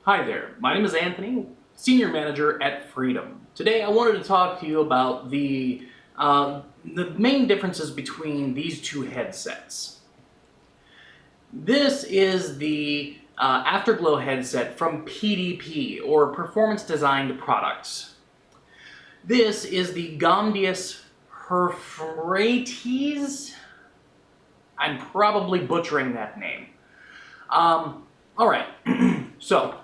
Hi there, my name is Anthony, Senior Manager at Freedom. Today I wanted to talk to you about the main differences between these two headsets. This is the Afterglow headset from PDP, or Performance Designed Products. This is the Gamdias Hephaestus. I'm probably butchering that name. Alright, so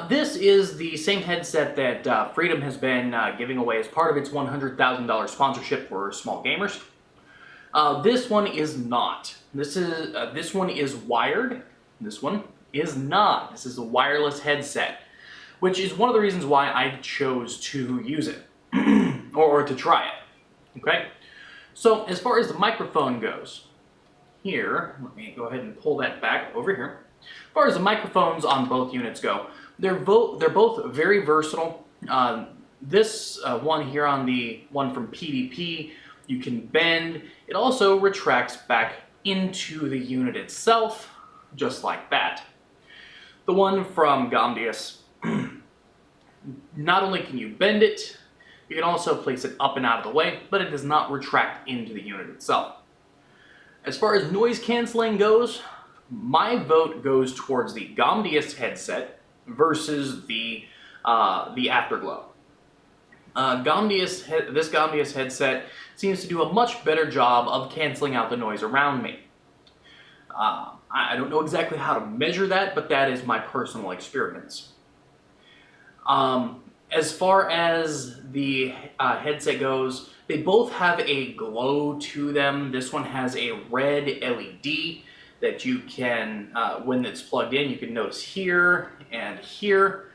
this is the same headset that Freedom has been giving away as part of its $100,000 sponsorship for small gamers. This one is not. This one is wired. This one is not. This is a wireless headset, which is one of the reasons why I chose to use it or to try it. Okay, so as far as the microphone goes, here, let me go ahead and pull that back over here. As far as the microphones on both units go, they're both very versatile. This one here on the one from PDP, you can bend. It also retracts back into the unit itself, just like that. The one from Gamdias, not only can you bend it, you can also place it up and out of the way, but it does not retract into the unit itself. As far as noise canceling goes, my vote goes towards the Gamdias headset versus the Afterglow. This Gamdias headset seems to do a much better job of canceling out the noise around me. I don't know exactly how to measure that, but that is my personal experience. As far as the headset goes, they both have a glow to them. This one has a red LED that you can, when it's plugged in, you can notice here and here.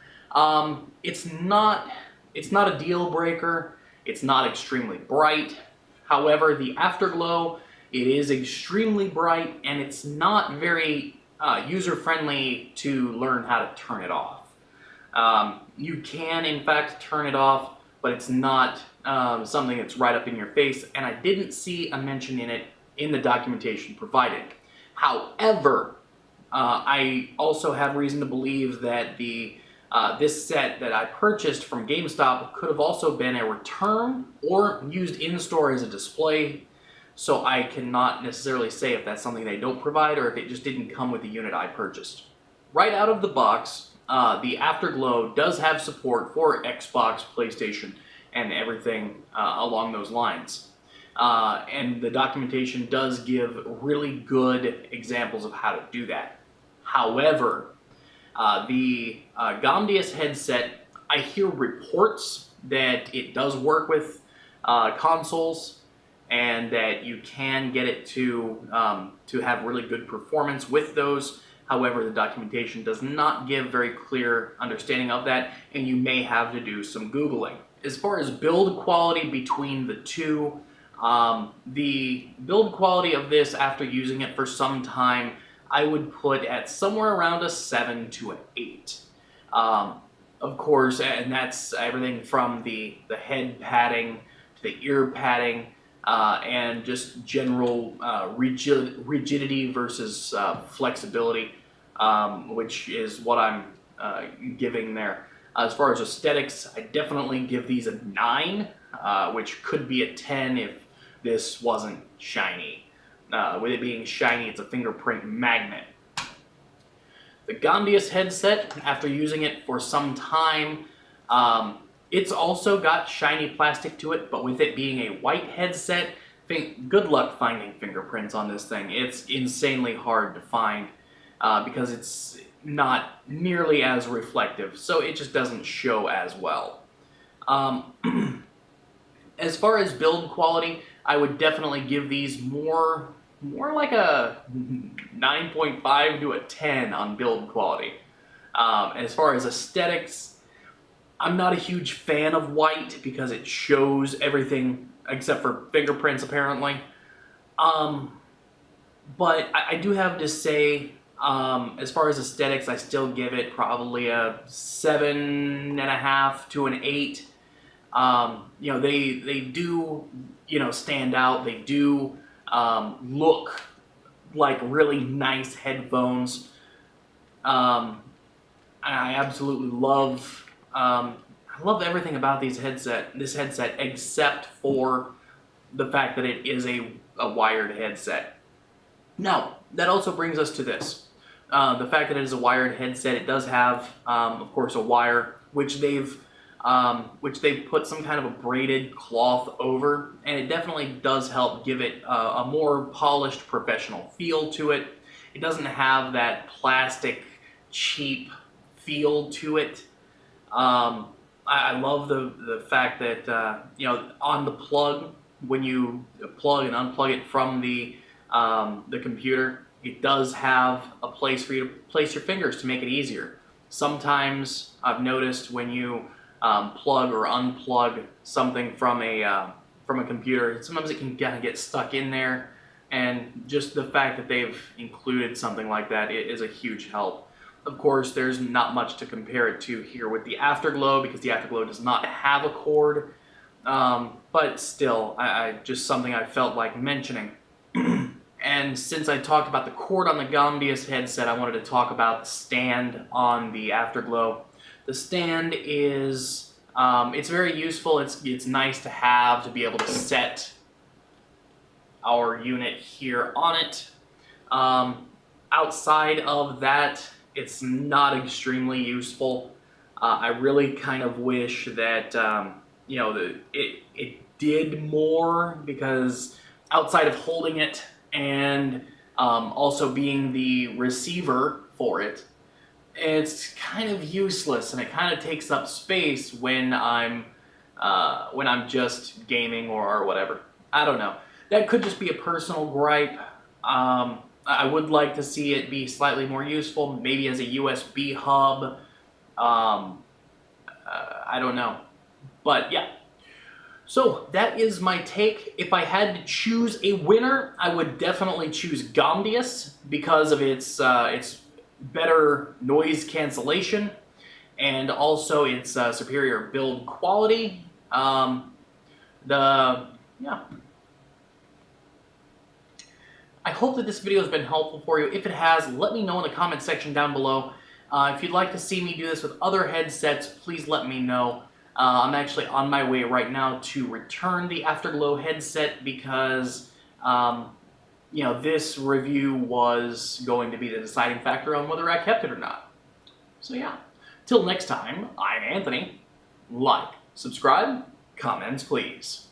It's not a deal breaker. It's not extremely bright. However, the Afterglow, it is extremely bright, and it's not very user-friendly to learn how to turn it off. You can, in fact, turn it off, but it's not something that's right up in your face, and I didn't see a mention in it in the documentation provided. However, I also have reason to believe that this set that I purchased from GameStop could have also been a return or used in-store as a display, so I cannot necessarily say if that's something they don't provide or if it just didn't come with the unit I purchased. Right out of the box, the Afterglow does have support for Xbox, PlayStation, and everything along those lines. And the documentation does give really good examples of how to do that. However, the Gamdias headset, I hear reports that it does work with consoles and that you can get it to have really good performance with those. However, the documentation does not give very clear understanding of that, and you may have to do some Googling. As far as build quality between the two, the build quality of this after using it for some time, I would put at somewhere around a 7 to an 8. Of course, and that's everything from the head padding to the ear padding, and just general rigidity versus flexibility, which is what I'm giving there. As far as aesthetics, I definitely give these a 9, which could be a 10 if this wasn't shiny. With it being shiny, it's a fingerprint magnet. The Gamdias headset, after using it for some time, it's also got shiny plastic to it, but with it being a white headset, good luck finding fingerprints on this thing. It's insanely hard to find because it's not nearly as reflective, so it just doesn't show as well. As far as build quality, I would definitely give these more like a 9.5 to a 10 on build quality. As far as aesthetics, I'm not a huge fan of white because it shows everything except for fingerprints, apparently. But I do have to say, as far as aesthetics, I still give it probably a 7.5 to an 8. You know, they do, stand out. They do look like really nice headphones. I absolutely love. I love everything about this headset, except for the fact that it is a wired headset. Now, that also brings us to this. The fact that it is a wired headset, it does have, of course, a wire, which they've put some kind of a braided cloth over, and it definitely does help give it a more polished, professional feel to it. It doesn't have that plastic, cheap feel to it. I love the fact that on the plug, when you plug and unplug it from the computer, it does have a place for you to place your fingers to make it easier. Sometimes I've noticed when you plug or unplug something from a computer, sometimes it can kind of get stuck in there, and just the fact that they've included something like that is a huge help. Of course, there's not much to compare it to here with the Afterglow, because the Afterglow does not have a cord, but still, I just something I felt like mentioning. And since I talked about the cord on the Gamdias headset, I wanted to talk about the stand on the Afterglow. The stand is, it's very useful. It's nice to have, to be able to set our unit here on it. Outside of that, it's not extremely useful. I really kind of wish that it did more, because outside of holding it and also being the receiver for it, it's kind of useless, and it kind of takes up space when I'm just gaming or whatever. I don't know. That could just be a personal gripe. I would like to see it be slightly more useful, maybe as a USB hub. I don't know. But yeah. So that is my take. If I had to choose a winner, I would definitely choose Gamdias because of its better noise cancellation and also its superior build quality. I hope that this video has been helpful for you. If it has, let me know in the comment section down below. If you'd like to see me do this with other headsets, please let me know. I'm actually on my way right now to return the Afterglow headset because, this review was going to be the deciding factor on whether I kept it or not. So yeah, till next time, I'm Anthony. Like, subscribe, comments please.